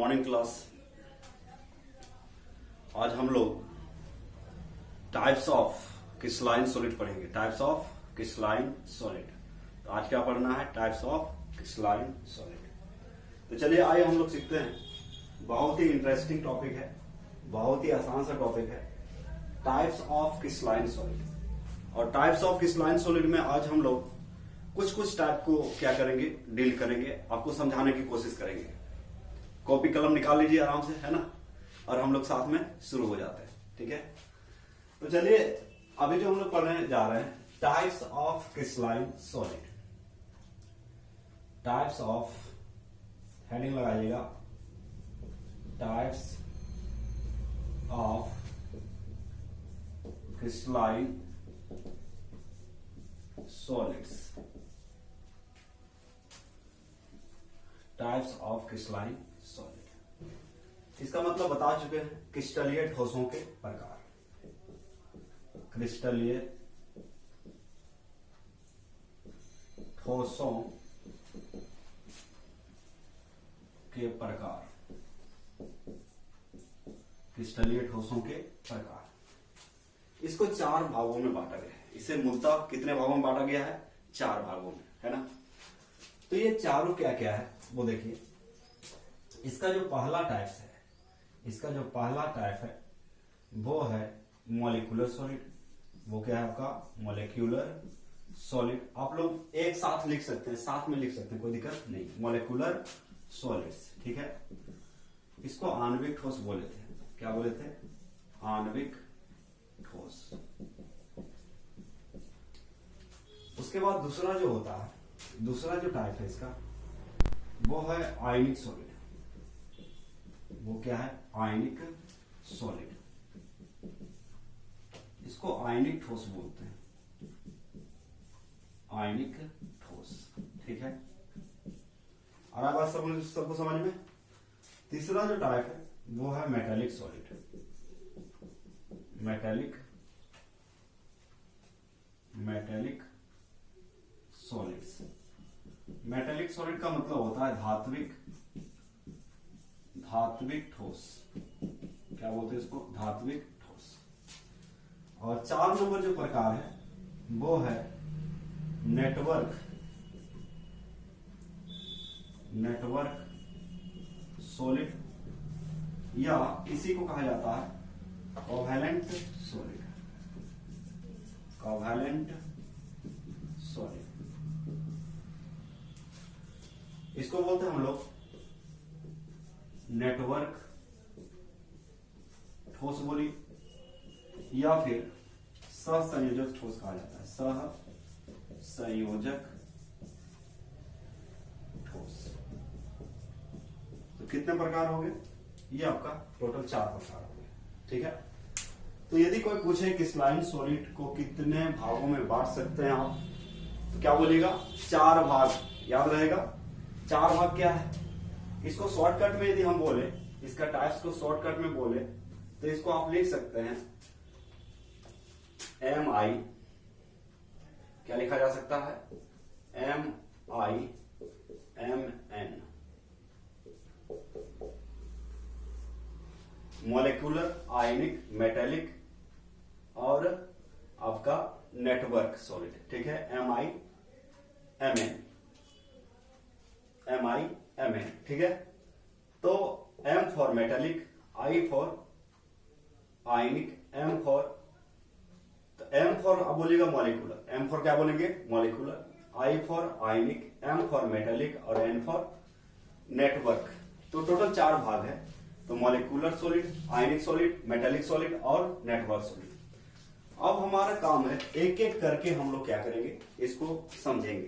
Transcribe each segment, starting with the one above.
Morning class. आज हम लोग टाइप्स ऑफ क्रिस्टलाइन सॉलिड पढ़ेंगे। Types of crystalline solid. तो आज क्या पढ़ना है? Types of crystalline solid. तो चलिए आइए हम लोग सीखते हैं। बहुत ही इंटरेस्टिंग टॉपिक है, बहुत ही आसान सा टॉपिक है, टाइप्स ऑफ क्रिस्टलाइन सॉलिड। और टाइप्स ऑफ क्रिस्टलाइन सॉलिड में आज हम लोग कुछ टाइप को क्या करेंगे, डील करेंगे, आपको समझाने की कोशिश करेंगे। कॉपी कलम निकाल लीजिए आराम से, है ना, और हम लोग साथ में शुरू हो जाते हैं। ठीक है, तो चलिए अभी जो हम लोग पढ़ने जा रहे हैं, types of crystalline solid. Types of, heading लगाइएगा, types of crystalline solids. Types of crystalline solid, इसका मतलब बता चुके हैं, क्रिस्टलीय ठोसों के प्रकार। क्रिस्टलीय ठोसों के प्रकार। क्रिस्टलीय ठोसों के प्रकार, इसको चार भागों में बांटा गया है। इसे मूलतः कितने भागों में बांटा गया है? चार भागों में, है ना। तो ये चारों क्या क्या है वो देखिए। इसका जो पहला टाइप है वो है मॉलिक्यूलर सॉलिड। वो क्या है आपका? Molecular solid. आप लोग एक साथ लिख सकते हैं, साथ में लिख सकते हैं, कोई दिक्कत नहीं। मॉलिक्यूलर सॉलिड्स, ठीक है। इसको आणविक ठोस बोले थे। क्या बोले थे? आणविक ठोस। उसके बाद दूसरा जो होता है, दूसरा जो टाइप है इसका, वो है आयनिक सॉलिड। वो क्या है? आयनिक सॉलिड। इसको आयनिक ठोस बोलते हैं, आयनिक ठोस, ठीक है। और अब बात सबको समझ में। तीसरा जो टाइप है वो है metallic solid. Metallic solids. Metallic solid का मतलब होता है धात्विक ठोस। क्या बोलते हैं इसको? धात्विक ठोस। और 4 नंबर जो प्रकार है वो है नेटवर्क सॉलिड, या इसी को कहा जाता है कोवैलेंट सॉलिड। कोवैलेंट सॉलिड, इसको बोलते हैं हम लोग नेटवर्क ठोस बोली, या फिर सहसंयोजक ठोस कहा जाता है। सहसंयोजक ठोस। तो कितने प्रकार हो गए? ये आपका टोटल 4 प्रकार हो गए, ठीक है। तो यदि कोई पूछे क्रिस्टलाइन सॉलिड को कितने भागों में बांट सकते हैं आप, तो क्या बोलेगा? 4 भाग। याद रहेगा 4 भाग क्या है? इसको शॉर्टकट में यदि हम बोले, इसका टाइप्स को शॉर्टकट में बोले, तो इसको आप लिख सकते हैं MI। क्या लिखा जा सकता है? MIMN। मॉलिक्यूलर, आयनिक, मेटेलिक और आपका नेटवर्क सॉलिड, ठीक है। MIMN, ठीक है। तो M for metallic, I for ionic, M for, तो M फॉर अब बोलिएगा मॉलिक्यूलर। M फॉर क्या बोलेंगे? Molecular. I for ionic, M for metallic और N फॉर नेटवर्क। तो टोटल 4 भाग है। तो मॉलिक्यूलर सॉलिड, आयनिक सॉलिड, मेटेलिक सॉलिड और नेटवर्क सॉलिड। अब हमारा काम है एक एक करके हम लोग क्या करेंगे, इसको समझेंगे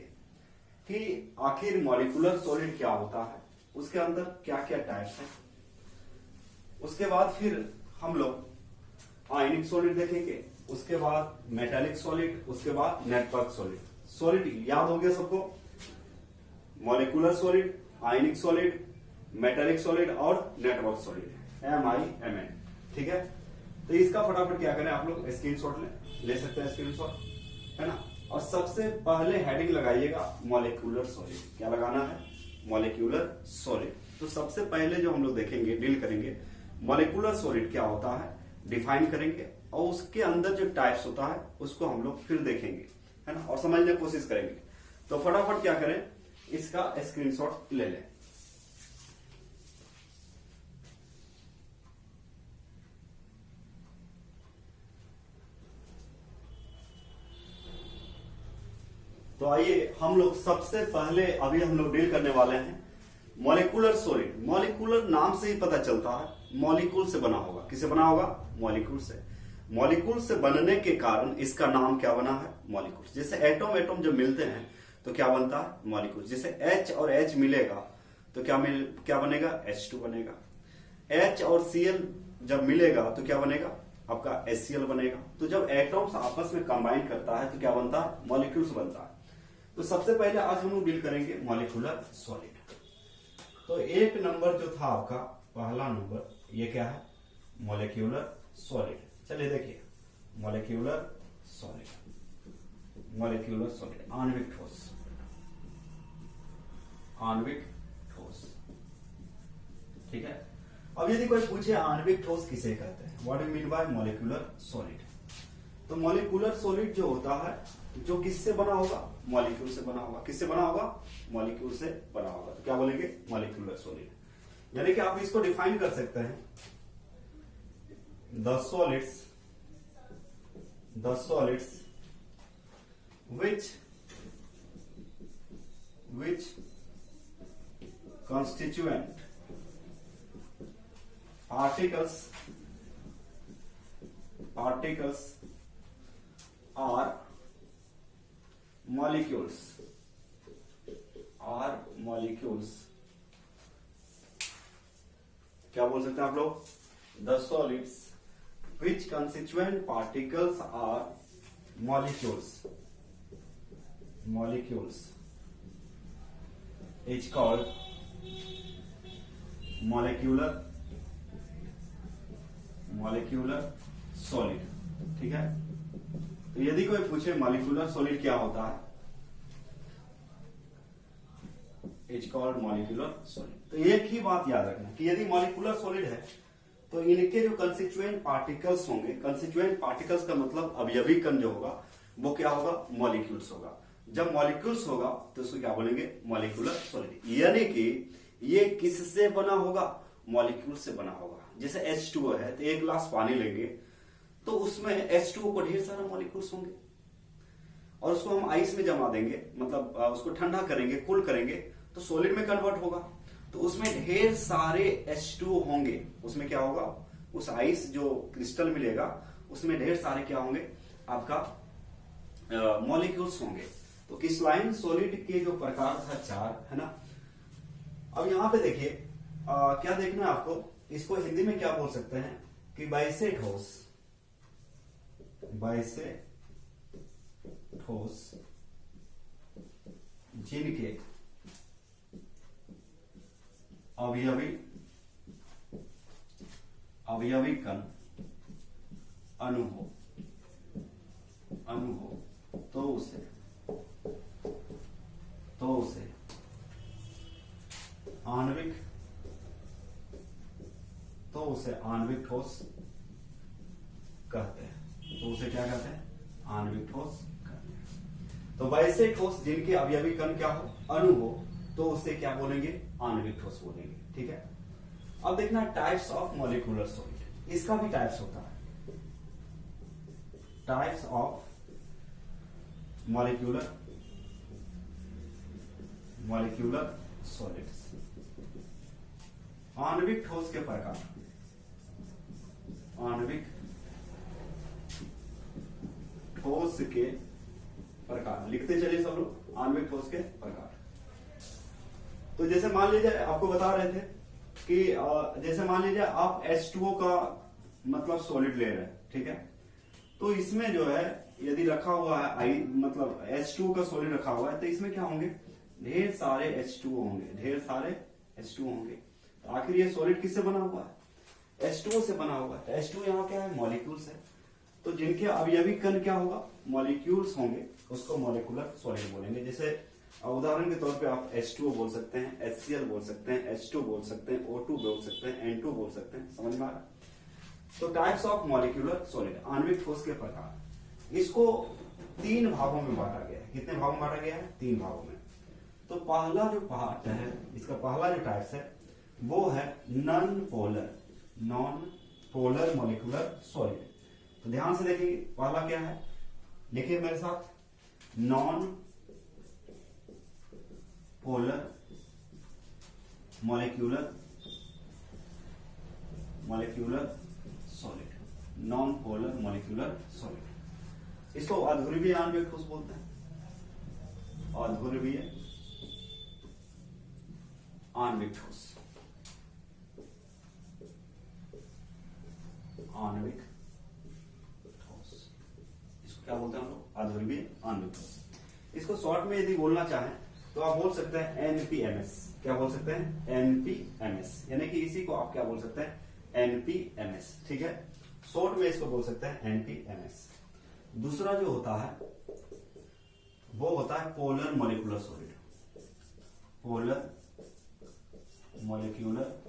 कि आखिर मॉलिक्यूलर सॉलिड क्या होता है, उसके अंदर क्या क्या टाइप्स हैं। उसके बाद फिर हम लोग आयनिक सॉलिड देखेंगे, उसके बाद मेटेलिक सॉलिड, उसके बाद नेटवर्क सॉलिड। सॉलिड याद हो गया सबको? मॉलिक्यूलर सॉलिड, आयनिक सॉलिड, मेटेलिक सॉलिड और नेटवर्क सॉलिड, MIMN, ठीक है। तो इसका फटाफट क्या करें, आप लोग स्क्रीनशॉट ले सकते हैं, स्क्रीनशॉट, है ना। और सबसे पहले हेडिंग लगाइएगा मॉलिक्यूलर सॉलिड। क्या लगाना है? Molecular solid. तो सबसे पहले जो हम लोग देखेंगे, डील करेंगे, मॉलिक्यूलर सॉलिड क्या होता है डिफाइन करेंगे, और उसके अंदर जो टाइप्स होता है उसको हम लोग फिर देखेंगे, है ना, और समझने की कोशिश करेंगे। तो फटाफट क्या करें, इसका स्क्रीनशॉट ले लें। तो आइए हम लोग सबसे पहले अभी हम लोग डील करने वाले हैं मॉलिक्यूलर सॉलिड। मॉलिक्यूलर नाम से ही पता चलता है मॉलिक्यूल से बना होगा। किससे बना होगा? मॉलिक्यूल से। मॉलिक्यूल से बनने के कारण इसका नाम क्या बना है? मॉलिक्यूल। जैसे एटम एटम जब मिलते हैं तो क्या बनता है? मॉलिक्यूल। जैसे H और H मिलेगा तो क्या बनेगा? H2 बनेगा। H और Cl जब मिलेगा तो क्या बनेगा? आपका HCl बनेगा। तो जब एटम्स आपस में कंबाइन करता है तो क्या बनता है? मॉलिक्यूल्स बनता है। तो सबसे पहले आज हम लोग डील करेंगे मॉलिक्यूलर सॉलिड। तो एक नंबर जो था आपका, पहला नंबर, ये क्या है? Molecular solid. चलिए देखिए, मॉलिक्यूलर सॉलिड, मॉलिक्यूलर सॉलिड, आणविक ठोस, आणविक ठोस। ठीक है। अब यदि कोई पूछे आणविक ठोस किसे कहते हैं, what do mean by molecular solid, तो मॉलिक्यूलर सॉलिड जो होता है जो किससे बना होगा? मॉलिक्यूल से बना होगा। किससे बना होगा? मॉलिक्यूल से बना होगा। तो क्या बोलेंगे? Molecular solid. यानी कि आप इसको डिफाइन कर सकते हैं, the solids which constituent particles are molecules, क्या बोल सकते हैं आप लोग? The solids which constituent particles are molecules is called molecular solid। ठीक है। तो यदि कोई पूछे मॉलिक्यूलर सॉलिड क्या होता है, इज कॉल्ड मॉलिक्यूलर सॉलिड। तो एक ही बात याद रखना कि यदि मॉलिक्यूलर सॉलिड है तो इनके जो कंस्टिट्यूएंट पार्टिकल्स होंगे, कंस्टिट्यूएंट पार्टिकल्स का मतलब अवयवी कण जो होगा वो क्या होगा? मॉलिक्यूल्स होगा। जब मॉलिक्यूल्स होगा तो उसको क्या बोलेंगे? Molecular solid. यानी कि ये किससे बना होगा? मॉलिक्यूल से बना होगा। जैसे H2O है तो एक गिलास पानी लेंगे तो उसमें H2O को ढेर सारा मॉलिक्यूल्स होंगे, और उसको हम आइस में जमा देंगे, मतलब उसको ठंडा करेंगे, कूल करेंगे तो सॉलिड में कन्वर्ट होगा। तो उसमें ढेर सारे H2O होंगे। उसमें क्या होगा? उस आइस जो क्रिस्टल मिलेगा उसमें ढेर सारे क्या होंगे? आपका मॉलिक्यूल्स होंगे। तो क्रिस्टलाइन सॉलिड के जो प्रकार था 4, है ना। अब यहां पे देखिए क्या देखना है आपको, इसको हिंदी में क्या बोल सकते हैं कि वैसे ठोस जिनके अवयवी कण अणु हो तो उसे आणविक ठोस कहते हैं। तो उसे क्या कहते हैं? आणविक ठोस कहते हैं। तो वैसे ठोस जिनके अवयवी कण क्या हो? अणु हो, तो उसे क्या बोलेंगे? आणविक ठोस बोलेंगे। ठीक है। अब देखना टाइप्स ऑफ मॉलिक्यूलर सॉलिड। इसका भी टाइप्स होता है, टाइप्स ऑफ मॉलिक्यूलर सॉलिड्स। आणविक ठोस के प्रकार, आणविक ठोस के प्रकार लिखते चलिए सब लोग, आणविक ठोस के प्रकार। तो जैसे मान लीजिए आपको बता रहे थे कि जैसे मान लीजिए आप H2O का मतलब सॉलिड ले रहे हैं, ठीक है। तो इसमें जो है यदि रखा हुआ है मतलब H2O का सॉलिड रखा हुआ है तो इसमें क्या होंगे? ढेर सारे H2O होंगे। तो आखिर ये सॉलिड किससे बना हुआ है? H2O से बना हुआ है। तो H2O यहाँ क्या है? मॉलिक्यूल्स है। तो जिनके अवयवी कण क्या होगा? मॉलिक्यूल्स होंगे, उसको मॉलिक्यूलर सॉलिड बोलेंगे। जैसे अब उदाहरण के तौर पे आप H2O बोल सकते हैं, HCl बोल सकते हैं, H2 बोल सकते हैं, O2 बोल सकते हैं, N2 बोल सकते हैं। समझ में आ रहा? तो टाइप्स ऑफ मॉलिक्यूलर सॉलिड, आणविक ठोस के प्रकार, इसको 3 भागों में बांटा गया है। कितने भागों में बांटा गया है? 3 भागों में। तो पहला जो पार्ट है, इसका पहला जो टाइप्स है वो है नॉन पोलर मॉलिक्यूलर सॉलिड। तो ध्यान से देखिए पहला क्या है, लिखिए मेरे साथ, non polar molecular solid, non polar molecular solid. इसको अध्रुवीय आणविक ठोस बोलते हैं, अध्रुवीय आणविक ठोस, आणविक ठोस, इसको क्या बोलते हैं हम लोग? अध्रुवीय आणविक ठोस। इसको शॉर्ट में यदि बोलना चाहें तो आप बोल सकते हैं एनपीएमएस। क्या बोल सकते हैं? एनपीएमएस, यानी कि इसी को आप क्या बोल सकते हैं? एनपीएमएस। ठीक है, शॉर्ट में इसको बोल सकते हैं एनपीएमएस। दूसरा जो होता है वो होता है polar molecular solid, polar molecular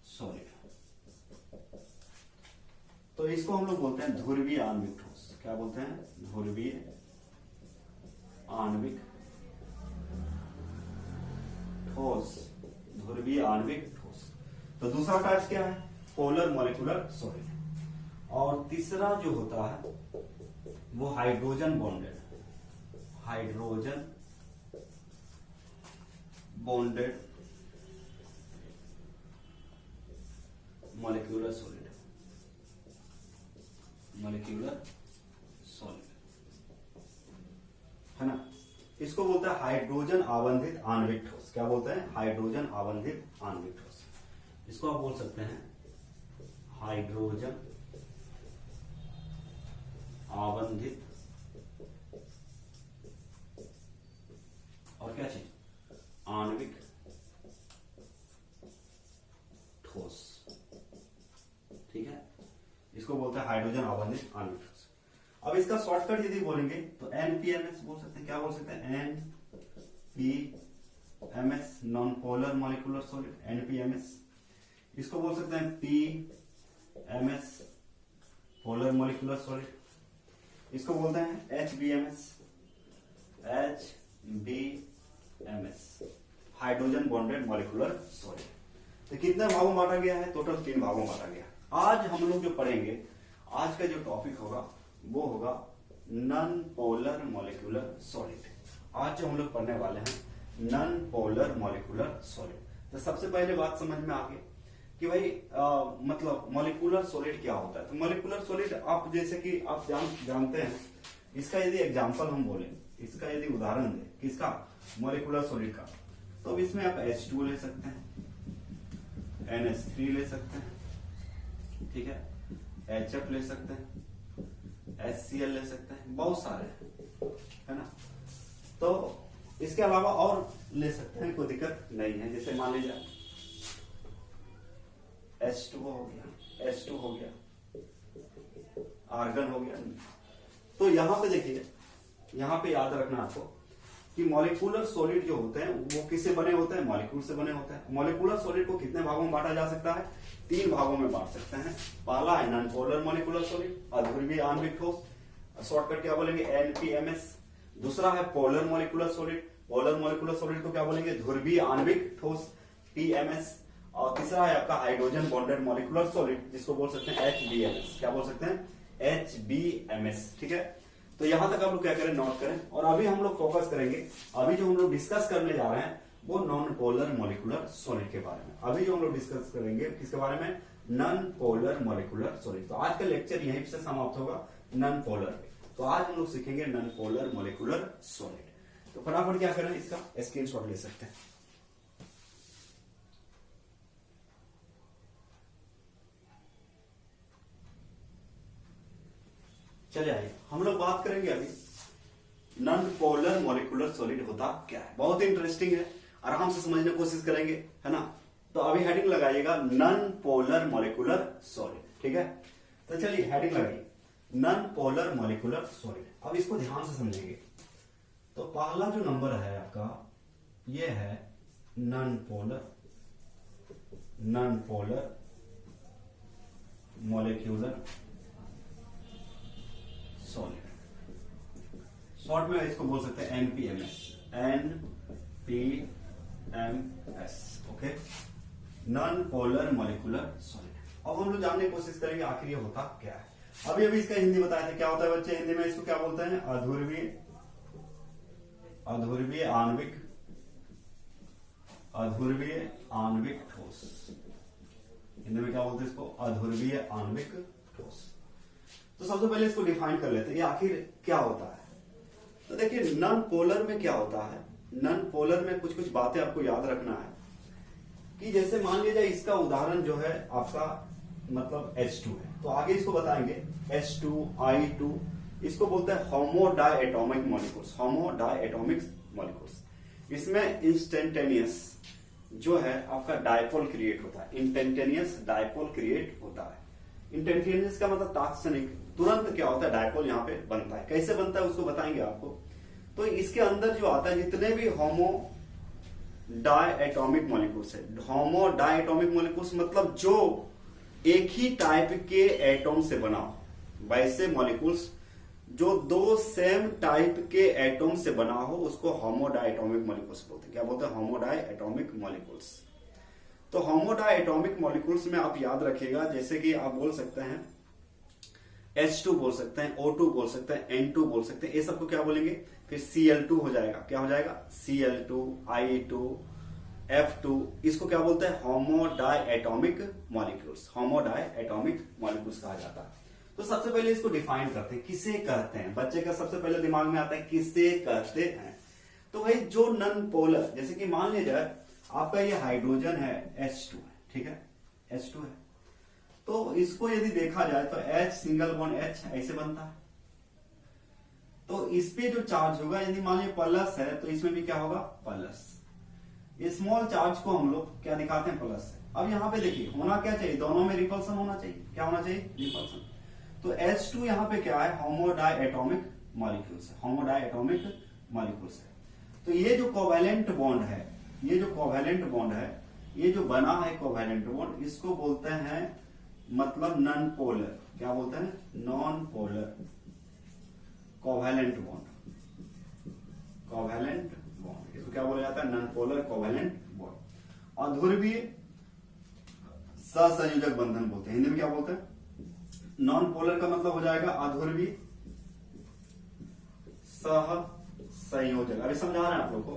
solid. तो इसको हम लोग बोलते हैं ध्रुवीय आणविक ठोस। क्या बोलते हैं? ध्रुवीय आणविक ठोस, ध्रुवीय आणविक ठोस। तो दूसरा टाइप क्या है? Polar molecular solid. और तीसरा जो होता है वो hydrogen bonded, hydrogen bonded molecular solid, molecular solid है ना। इसको बोलते हैं हाइड्रोजन आवंधित आणविक ठोस। क्या बोलते हैं? हाइड्रोजन आवंधित आणविक ठोस। इसको आप बोल सकते हैं हाइड्रोजन आवंधित, और क्या चीज? आणविक ठोस। ठीक है, इसको बोलते हैं हाइड्रोजन आवंधित आणविक ठोस। अब इसका शॉर्टकट यदि बोलेंगे तो एनपीएमएस बोल सकते हैं। क्या बोल सकते हैं? एनपीएमएस, नॉन पोलर मॉलिक्यूलर सॉलिड, एनपीएमएस। इसको बोल सकते हैं पीएमएस, पोलर मॉलिक्यूलर सॉलिड। इसको बोलते हैं एचबीएमएस, एचबीएमएस, हाइड्रोजन बॉन्डेड मॉलिक्यूलर सॉलिड। तो कितने भागों में बांटा गया है? टोटल 3 भागों में बांटा गया। आज हम लोग जो पढ़ेंगे, आज का जो टॉपिक होगा वो होगा नॉन पोलर मॉलिक्यूलर सॉलिड। आज जो हम लोग पढ़ने वाले हैं नॉन पोलर मॉलिक्यूलर सॉलिड। तो सबसे पहले बात समझ में आ गई कि भाई मतलब मॉलिक्यूलर सॉलिड क्या होता है। तो मॉलिक्यूलर सॉलिड आप जैसे कि आप जानते हैं, इसका यदि एग्जांपल हम बोले, इसका यदि उदाहरण दें किसका? मॉलिक्यूलर सॉलिड का, तो अब इसमें आप H2 ले सकते हैं, NH3 ले सकते हैं, ठीक है, HF ले सकते हैं, HCl ले सकते हैं, बहुत सारे है ना। तो इसके अलावा और ले सकते हैं, कोई दिक्कत नहीं है। जैसे मान लीजिए H2O हो गया, H2 हो गया, आर्गन हो गया। तो यहां पे देखिए, यहां पे याद रखना आपको कि मॉलिक्यूलर सॉलिड जो होते हैं वो किससे बने होते हैं? मॉलिक्यूल से बने होते हैं। मॉलिक्यूलर सॉलिड को कितने भागों में बांटा जा सकता है? 3 भागों में बांट सकते हैं। पहला है नॉन पोलर मॉलिक्यूलर सॉलिड, अध्रुवीय आणविक ठोस, शॉर्टकट क्या बोलेंगे? एनपीएमएस। दूसरा है polar molecular solid, polar molecular solid को क्या बोलेंगे? ध्रुवीय आणविक ठोस, पीएमएस। और तीसरा है आपका हाइड्रोजन बॉन्डेड मॉलिक्यूलर सॉलिड, जिसको बोल सकते हैं एचबीएमएस। क्या बोल सकते हैं? एचबीएमएस। ठीक है, तो यहां तक आप लोग क्या करें? नोट करें। और अभी हम लोग फोकस करेंगे, अभी जो हम लोग डिस्कस करने जा रहे हैं वो नॉन पोलर मॉलिक्यूलर सॉलिड के बारे में। अभी जो हम लोग डिस्कस करेंगे किसके बारे में? Non polar molecular solid. तो आज का लेक्चर यहीं से समाप्त होगा, नॉन पोलर। तो आज हम लोग सीखेंगे नॉन पोलर मॉलिक्यूलर सॉलिड। तो फटाफट क्या करें, इसका स्क्रीनशॉट ले सकते हैं। चलिए आइए हम लोग बात करेंगे अभी नॉन पोलर मॉलिक्यूलर सॉलिड होता क्या है। बहुत इंटरेस्टिंग है, आराम से समझने की कोशिश करेंगे, है ना। तो अभी हेडिंग लगाइएगा नॉन पोलर मॉलिक्यूलर सॉलिड। ठीक है, तो चलिए हेडिंग लगाइए नॉन पोलर मॉलिक्यूलर सॉलिड। अब इसको ध्यान से समझेंगे। तो पहला जो नंबर है आपका ये है non polar molecular solid. Short में इसको बोल सकते हैं NPMS। NPMS, okay, non polar molecular solid. अब हम लोग जानने की कोशिश करेंगे आखिर ये होता क्या है। अभी इसका हिंदी बताया था, क्या होता है बच्चे हिंदी में, इसको क्या बोलते हैं, अध्रुवीय आणविक ठोस। हिंदी में क्या बोलते हैं इसको, अध्रुवीय आणविक ठोस। तो सबसे पहले इसको डिफाइन कर लेते हैं ये आखिर क्या होता है। तो देखिए नॉन पोलर में क्या होता है, नॉन पोलर में कुछ कुछ बातें आपको याद रखना है कि जैसे मान लीजिए इसका उदाहरण जो है आपका मतलब H2 है, तो आगे इसको बताएंगे H2, I2, इसको बोलते हैं होमोडायटोमिक मॉलिक्यूल्स, होमोडायटोमिक मॉलिक्यूल्स। इसमें इंस्टेंटेनियस जो है आपका डायपोल क्रिएट होता है, इंस्टेंटेनियस डायपोल क्रिएट होता है। इंस्टेंटेनियस का मतलब तात्क्षणिक, तुरंत क्या होता है, डायपोल यहाँ पे बनता है। कैसे बनता है उसको बताएंगे आपको। तो इसके अंदर जो आता है जितने भी होमोडायटोमिक मॉलिक्यूल्स है, होमोडायटोमिक मॉलिक्यूल्स मतलब जो एक ही टाइप के एटॉम से बना हो, वैसे मॉलिक्यूल्स जो दो सेम टाइप के एटॉम से बना हो उसको होमोडायटोमिक मॉलिक्यूल्स बोलते हैं। क्या बोलते हैं, होमोडायटोमिक मॉलिक्यूल्स। तो होमोडायटोमिक मॉलिक्यूल्स में आप याद रखिएगा, जैसे कि आप बोल सकते हैं H2 बोल सकते हैं, O2 बोल सकते हैं, N2 बोल सकते हैं, ये सबको क्या बोलेंगे, फिर Cl2 हो जाएगा, क्या हो जाएगा, Cl2, I2, F2, इसको क्या बोलते हैं, होमोडायटोमिक मॉलिक्यूल्स, होमोडायटोमिक मॉलिक्यूल्स कहा जाता है। तो सबसे पहले इसको डिफाइन करते हैं, किसे कहते हैं। बच्चे का सबसे पहले दिमाग में आता है किसे कहते हैं। तो भाई जो नॉन पोलर, जैसे कि मान लीजिए आपका ये हाइड्रोजन है H2 है, ठीक है, H2 है, तो इसको यदि देखा जाए तो H सिंगल बॉन्ड H ऐसे बनता है। तो इस पे जो चार्ज होगा, यदि मान लीजिए प्लस है तो इसमें भी क्या होगा, प्लस। स्मॉल चार्ज को हम लोग क्या दिखाते हैं, प्लस है। अब यहाँ पे देखिए होना क्या चाहिए, दोनों में रिपल्सन होना चाहिए। क्या होना चाहिए, रिपल्सन। तो H2 यहाँ पे क्या है, होमोडायटोमिक मॉलिक्यूल्स है, होमोडायटोमिक मॉलिक्यूल्स है। तो ये जो कोवेलेंट बॉन्ड है, ये जो कोवेलेंट बॉन्ड है, ये जो बना है कोवेलेंट बॉन्ड, इसको बोलते हैं मतलब नॉन पोलर। क्या बोलते हैं, non polar covalent bond, covalent bond, इसको क्या बोला जाता है, नॉन पोलर कोवेलेंट बॉन्ड। अध्रुवीय सहसंयोजक बंधन बोलते हैं, हिंदी में क्या बोलते हैं, नॉन पोलर का मतलब हो जाएगा अध्रुवीय सहसंयोजक। अभी समझा रहे हैं आप लोग को,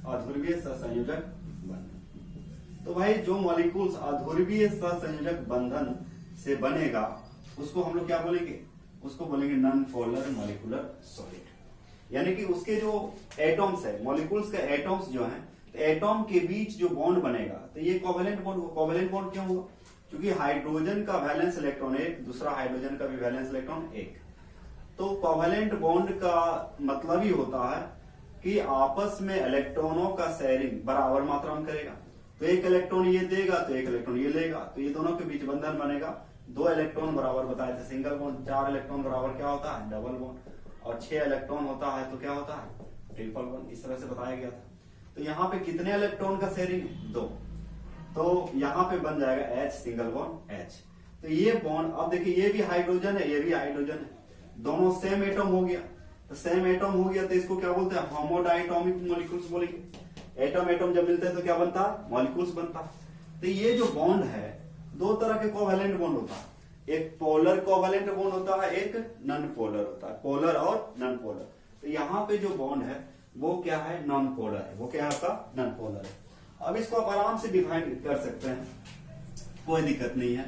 अध्रुवीय सहसंयोजक बंधन। तो भाई जो मॉलिक्यूल्स अध्रुवीय सहसंयोजक बंधन से बनेगा उसको हम लोग क्या बोलेंगे, उसको बोलेंगे नॉन पोलर मॉलिक्यूलर सॉलिड। यानी कि उसके जो एटॉम्स है, मॉलिक्यूल्स के एटॉम्स जो हैं, तो एटॉम के बीच जो बॉन्ड बनेगा तो ये कोवेलेंट बॉन्ड होगा। कोवेलेंट बॉन्ड क्यों होगा, क्योंकि हाइड्रोजन का वैलेंस इलेक्ट्रॉन एक, दूसरा हाइड्रोजन का भी वैलेंस इलेक्ट्रॉन एक। तो कोवेलेंट बॉन्ड का मतलब ही होता है कि आपस में इलेक्ट्रॉनों का शेयरिंग बराबर मात्रा में करेगा। तो एक इलेक्ट्रॉन ये देगा तो एक इलेक्ट्रॉन ये लेगा, तो ये दोनों के बीच बंधन बनेगा। 2 इलेक्ट्रॉन बराबर बताए थे सिंगल बॉन्ड, 4 इलेक्ट्रॉन बराबर क्या होता है, डबल बॉन्ड, और 6 इलेक्ट्रॉन होता है तो क्या होता है, ट्रिपल बॉन्ड। इस तरह से बताया गया था। तो यहाँ पे कितने इलेक्ट्रॉन का शेयरिंग है, 2। तो यहाँ पे बन जाएगा H सिंगल बॉन्ड H। तो ये बॉन्ड, अब देखिए ये भी हाइड्रोजन है, ये भी हाइड्रोजन है, दोनों सेम एटम हो गया। तो सेम एटम हो गया तो इसको क्या बोलते हैं, होमोडायटोमिक मॉलिक्यूल्स बोलेंगे। एटम एटम जब मिलते हैं तो क्या बनता है, मॉलिक्यूल्स बनता है। तो ये जो बॉन्ड है, 2 तरह के कोवेलेंट बॉन्ड होता है, एक पोलर कोवेलेंट बॉन्ड होता है, एक नॉन पोलर होता है, पोलर और नॉन पोलर। तो यहाँ पे जो बॉन्ड है वो क्या है, नॉन पोलर है, वो क्या है आपका, नॉन पोलर है। अब इसको आप आराम से डिफाइन कर सकते हैं, कोई दिक्कत नहीं है।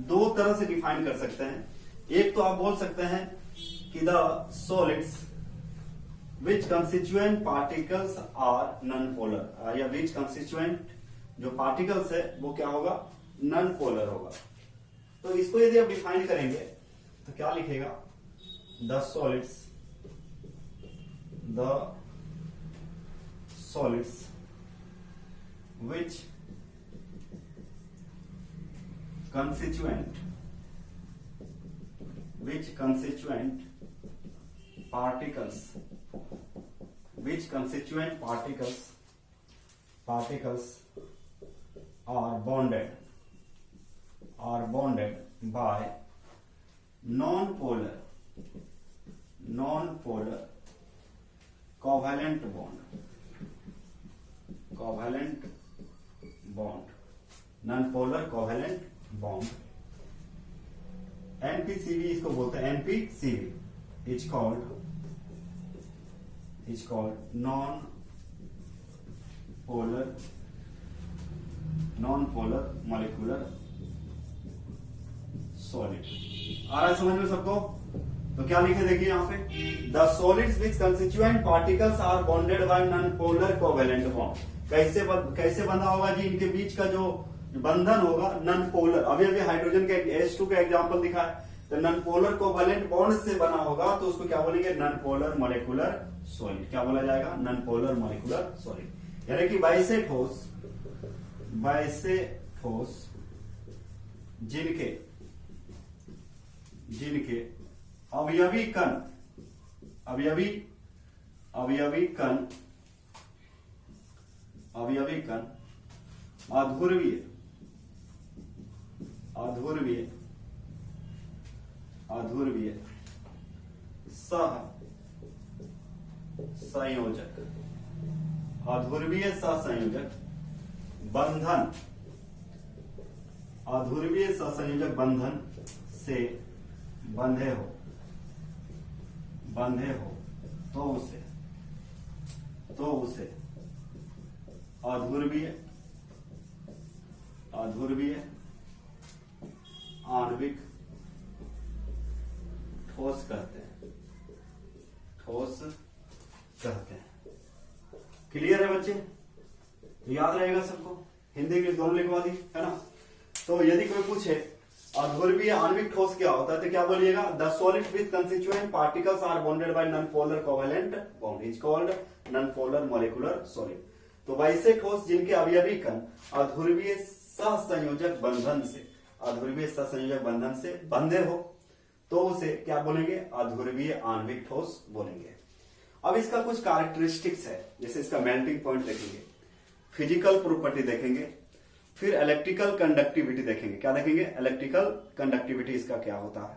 2 तरह से डिफाइन कर सकते हैं। एक तो आप बोल सकते हैं कि the solids which constituent particles are non polar, या विच कंस्टिट्यूएंट जो पार्टिकल्स है वो क्या होगा, नॉन पोलर होगा। तो इसको यदि आप डिफाइन करेंगे तो क्या लिखेगा, the solids which constituent particles which constituent particles are bonded by non-polar covalent bond, non-polar covalent bond, NPCB इसको बोलते हैं, NPCB is called non-polar molecular solid। आ रहा है समझ में सबको? तो क्या लिखे देखिए यहाँ पे, the solids which constituent particles are bonded by non polar covalent bond. कैसे बंधा होगा जी? इनके बीच का जो बंधन होगा नॉन पोलर, अभी हाइड्रोजन के H2 का एग्जांपल दिखा है, तो नॉन पोलर कोवेलेंट बॉन्ड से बना होगा, तो उसको क्या बोलेंगे? Non polar molecular solid. क्या बोला जाएगा? Non polar molecular solid. यानी कि वैसे ठोस जिनके अवयवी कण अध्रुवीय सहसंयोजक बंधन से बंधे हो तो उसे अध्रुवीय आणविक ठोस कहते हैं। क्लियर है बच्चे? याद रहेगा सबको? हिंदी इंग्लिश दोनों लिखवा दी है ना? तो यदि कोई पूछे अध्रुवीय आणविक ठोस क्या होता है, तो क्या बोलिएगा? The solid which constituent particles are bonded by non polar covalent bond is called non polar molecular solid. तो वैसे ठोस जिनके अवयवी कण अध्रुवीय सहसंयोजक बंधन से बंधे हो तो उसे क्या बोलेंगे? अध्रुवीय आणविक ठोस बोलेंगे। अब इसका कुछ कैरेक्टरिस्टिक्स है, जैसे इसका मेल्टिंग पॉइंट देखेंगे, फिजिकल प्रॉपर्टी देखेंगे, फिर इलेक्ट्रिकल कंडक्टिविटी देखेंगे। क्या देखेंगे? इलेक्ट्रिकल कंडक्टिविटी इसका क्या होता है,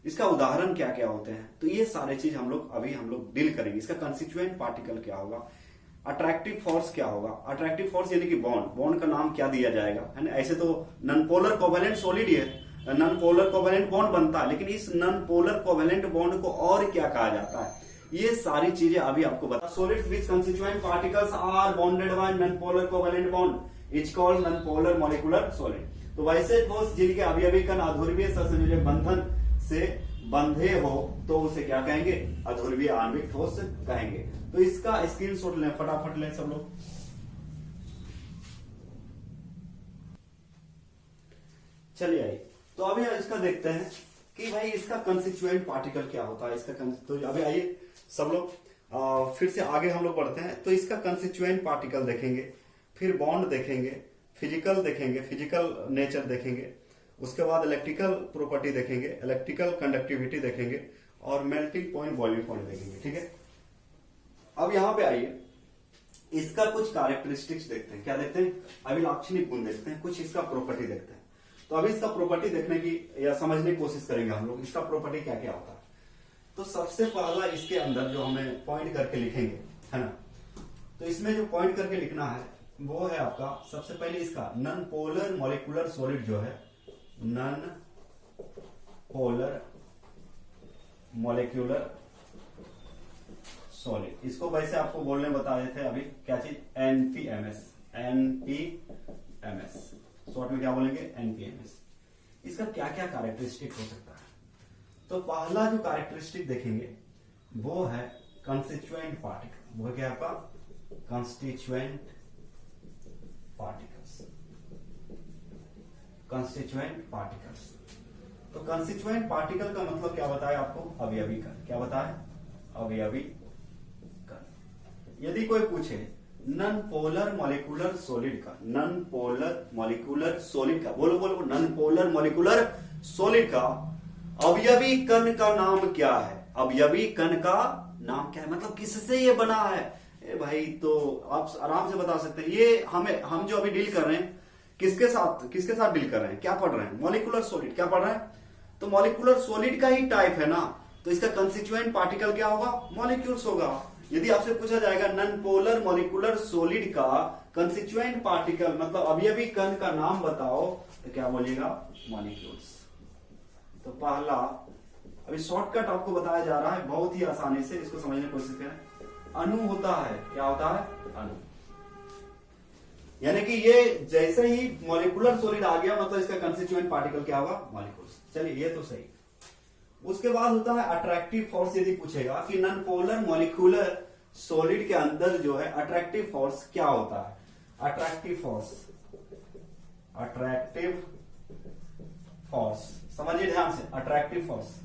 इसका उदाहरण क्या क्या होते हैं, तो ये सारे चीज हम लोग डील करेंगे। इसका कंस्टिट्यूएंट पार्टिकल क्या होगा, अट्रैक्टिव फोर्स क्या होगा, अट्रैक्टिव फोर्स यानी कि बॉन्ड का नाम क्या दिया जाएगा, है ना? ऐसे तो नॉन पोलर कोवेलेंट सॉलिड ही है, नॉन पोलर कोवेलेंट बॉन्ड बनता है, लेकिन इस नॉन पोलर कोवेलेंट बॉन्ड को और क्या कहा जाता है, ये सारी चीजें अभी आपको बता। Solids which constituent particles are bonded by non polar covalent bond is called non polar molecular solid. तो वैसे ठोस जिनके अवयवी कण अध्रुवीय सहसंयोजक बंधन से बंधे हो तो उसे क्या कहेंगे? अध्रुवीय आणविक ठोस कहेंगे। तो इसका स्क्रीनशॉट लें, फटाफट लें सब लोग। चलिए आइए, तो अभी इसका देखते हैं कि भाई इसका कंस्टिट्यूएंट पार्टिकल क्या होता है। इसका तो अभी आइए सब लोग फिर से आगे हम लोग बढ़ते हैं। तो इसका कंस्टिट्यूएंट पार्टिकल देखेंगे, फिर बॉन्ड देखेंगे, फिजिकल नेचर देखेंगे, उसके बाद इलेक्ट्रिकल प्रॉपर्टी देखेंगे, इलेक्ट्रिकल कंडक्टिविटी देखेंगे और मेल्टिंग पॉइंट, बॉइलिंग पॉइंट देखेंगे। ठीक है, अब यहां पे आइए, इसका कुछ कैरेक्टरिस्टिक्स देखते हैं। क्या देखते हैं? अभी लाक्षणिक गुण देखते हैं, कुछ इसका प्रॉपर्टी देखते हैं। तो अभी इसका प्रॉपर्टी देखने की या समझने की कोशिश करेंगे हम लोग, इसका प्रॉपर्टी क्या क्या होता है। तो सबसे पहला इसके अंदर जो हमें पॉइंट करके लिखेंगे, है ना, तो इसमें जो पॉइंट करके लिखना है वो है आपका सबसे पहले इसका नॉन पोलर मॉलिक्यूलर सॉलिड जो है, नॉन पोलर मॉलिक्यूलर सॉलिड, इसको वैसे आपको बोलने बता रहे थे अभी, क्या चीज? एनपीएमएस, शॉर्ट में क्या बोलेंगे? एनपीएमएस। इसका क्या क्या कैरेक्टरिस्टिक हो सकता है? तो पहला जो कैरेक्टरिस्टिक देखेंगे वो है कंस्टिट्यूएंट पार्टिकल। वो क्या है आपका? Constituent particles. तो कंस्टिट्यूएंट पार्टिकल का मतलब क्या बताया आपको? अवयवी कण। क्या बताया? अवयवी कण। यदि कोई पूछे नॉन पोलर मॉलिक्यूलर सॉलिड का, नॉन पोलर मॉलिक्यूलर सॉलिड का, बोलो नॉन पोलर मॉलिक्यूलर सॉलिड का अवयवी कण का नाम क्या है? अवयवी कण का नाम क्या है, मतलब किससे ये बना है। ए भाई तो आप आराम से बता सकते हैं। ये हम जो अभी डील कर रहे हैं किसके साथ डील कर रहे हैं, क्या पढ़ रहे हैं, मॉलिक्यूलर सॉलिड। क्या पढ़ रहे हैं, तो मॉलिक्यूलर सॉलिड का ही टाइप है ना, तो इसका कंस्टिट्यूएंट पार्टिकल क्या होगा, मॉलिक्यूल्स होगा। यदि आपसे पूछा जाएगा नॉन पोलर मॉलिक्यूलर सॉलिड का कंस्टिट्यूएंट पार्टिकल मतलब अभी कण का नाम बताओ, तो क्या बोलिएगा, मॉलिक्यूल्स। तो पहला अभी शॉर्टकट आपको बताया जा रहा है बहुत ही आसानी से, इसको समझने की कोशिश करें। अणु होता है, क्या होता है, अणु। यानी कि ये जैसे ही मॉलिक्यूलर सॉलिड आ गया मतलब इसका कंस्टिट्यूएंट पार्टिकल क्या होगा, मॉलिक्यूल्स। चलिए ये तो सही। उसके बाद होता है अट्रैक्टिव फोर्स। यदि पूछेगा कि नॉन पोलर मॉलिक्यूलर सॉलिड के अंदर जो है अट्रैक्टिव फोर्स क्या होता है, अट्रैक्टिव फोर्स समझिए ध्यान से। अट्रैक्टिव फोर्स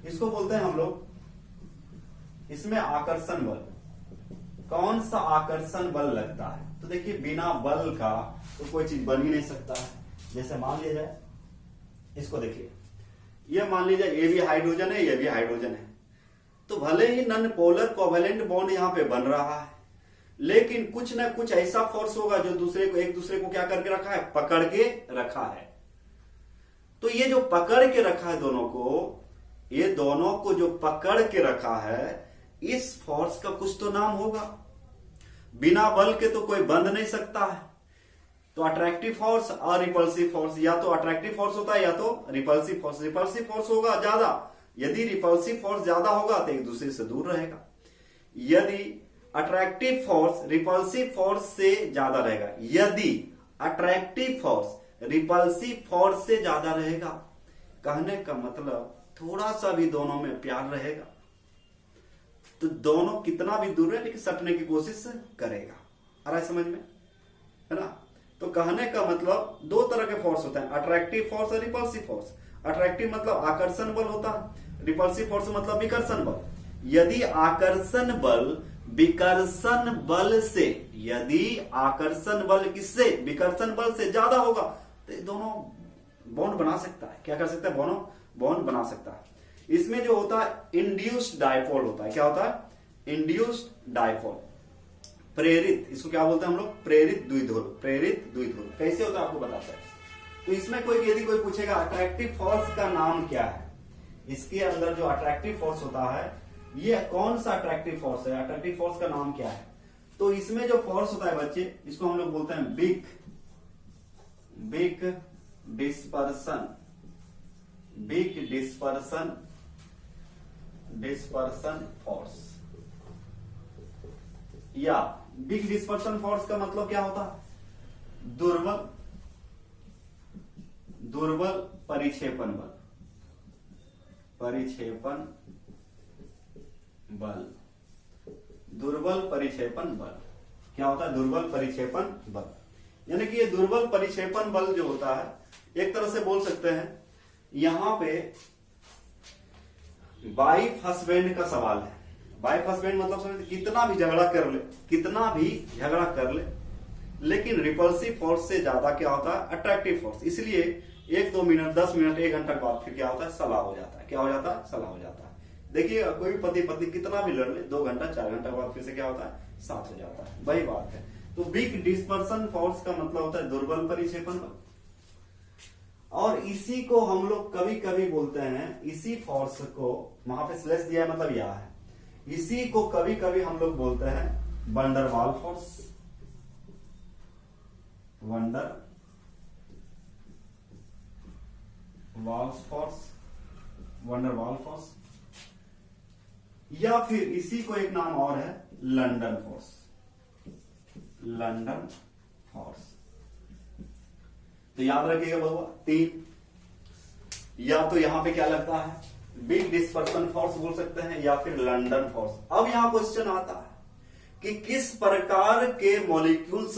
इसको बोलते हैं हम लोग, इसमें आकर्षण बल। कौन सा आकर्षण बल लगता है, तो देखिए बिना बल का तो कोई चीज बन ही नहीं सकता है। जैसे मान लिया जाए, इसको देखिए, ये मान लीजिए ये भी हाइड्रोजन है, ये भी हाइड्रोजन है, तो भले ही नॉन पोलर कोवेलेंट बॉन्ड यहां पे बन रहा है, लेकिन कुछ ना कुछ ऐसा फोर्स होगा जो एक दूसरे को क्या करके रखा है, पकड़ के रखा है। तो ये जो पकड़ के रखा है दोनों को जो पकड़ के रखा है, इस फोर्स का कुछ तो नाम होगा। बिना बल के तो कोई बंध नहीं सकता है। तो अट्रैक्टिव फोर्स और रिपल्सिव फोर्स, या तो अट्रैक्टिव फोर्स होता है या तो रिपल्सिव फोर्स। रिपल्सिव फोर्स होगा ज्यादा, यदि रिपल्सिव फोर्स ज्यादा होगा तो एक दूसरे से दूर रहेगा। यदि अट्रैक्टिव फोर्स रिपल्सिव फोर्स से ज्यादा रहेगा, यदि अट्रैक्टिव फोर्स रिपल्सिव फोर्स से ज्यादा रहेगा, कहने का मतलब थोड़ा सा भी दोनों में प्यार रहेगा तो दोनों कितना भी दूर है लेकिन सटने की कोशिश करेगा। आ रहा है समझ में, है ना। तो कहने का मतलब दो तरह के फोर्स होते हैं, अट्रैक्टिव फोर्स और रिपल्सिव फोर्स। अट्रैक्टिव मतलब आकर्षण बल होता है, रिपल्सिव फोर्स मतलब विकर्षण बल। यदि आकर्षण बल विकर्षण बल से, यदि आकर्षण बल किससे, विकर्षण बल से ज्यादा होगा तो दोनों बॉन्ड बना सकता है। क्या कर सकता है, बॉन्ड बना सकता है। इसमें जो होता है इंड्यूस्ड डायपोल होता है। क्या होता है, इंड्यूस्ड डायपोल, प्रेरित, इसको क्या बोलते हैं हम लोग, प्रेरित द्विध्रुव। प्रेरित द्विध्रुव कैसे होता है आपको बताता है। तो इसमें यदि कोई पूछेगा अट्रैक्टिव फोर्स का नाम क्या है, इसके अंदर जो अट्रैक्टिव फोर्स होता है ये कौन सा अट्रैक्टिव फोर्स है, अट्रैक्टिव फोर्स का नाम क्या है। तो इसमें जो फोर्स होता है बच्चे, इसको हम लोग बोलते हैं बिग डिस्पर्सन फोर्स। या बिग डिस्पर्सन फोर्स का मतलब क्या होता है, दुर्बल परिक्षेपण बल। दुर्बल परिक्षेपण बल क्या होता है, दुर्बल परिक्षेपण बल। यानी कि ये दुर्बल परिक्षेपण बल जो होता है, एक तरह से बोल सकते हैं यहां पे वाइफ हस्बैंड का सवाल है। वाइफ हस्बैंड मतलब समझते, कितना भी झगड़ा कर ले लेकिन रिपल्सिव फोर्स से ज्यादा क्या होता है, अट्रैक्टिव फोर्स। इसलिए 1-2 मिनट 10 मिनट 1 घंटा के बाद फिर क्या होता है, सलाह हो जाता है। क्या हो जाता है, सलाह हो जाता है। देखिए कोई भी पति पत्नी कितना भी लड़ ले, 2 घंटा 4 घंटा के बाद फिर से क्या होता है, साथ हो जाता है। वही बात है। तो बिग डिस्पर्सन फोर्स का मतलब होता है दुर्बल परिक्षेपण बल। और इसी को हम लोग कभी कभी बोलते हैं, इसी फोर्स को, वहां पे स्लेश दिया है मतलब यह है, इसी को कभी कभी हम लोग बोलते हैं वंडर वाल फोर्स। वंडर वाल फोर्स, या फिर इसी को एक नाम और है लंदन फोर्स। तो याद रखिएगा बाबा 3, या तो यहां पे क्या लगता है, बिग डिस्पर्सन फोर्स बोल सकते हैं, या फिर लंदन फोर्स। अब यहां क्वेश्चन आता है कि किस प्रकार के मॉलिक्यूल्स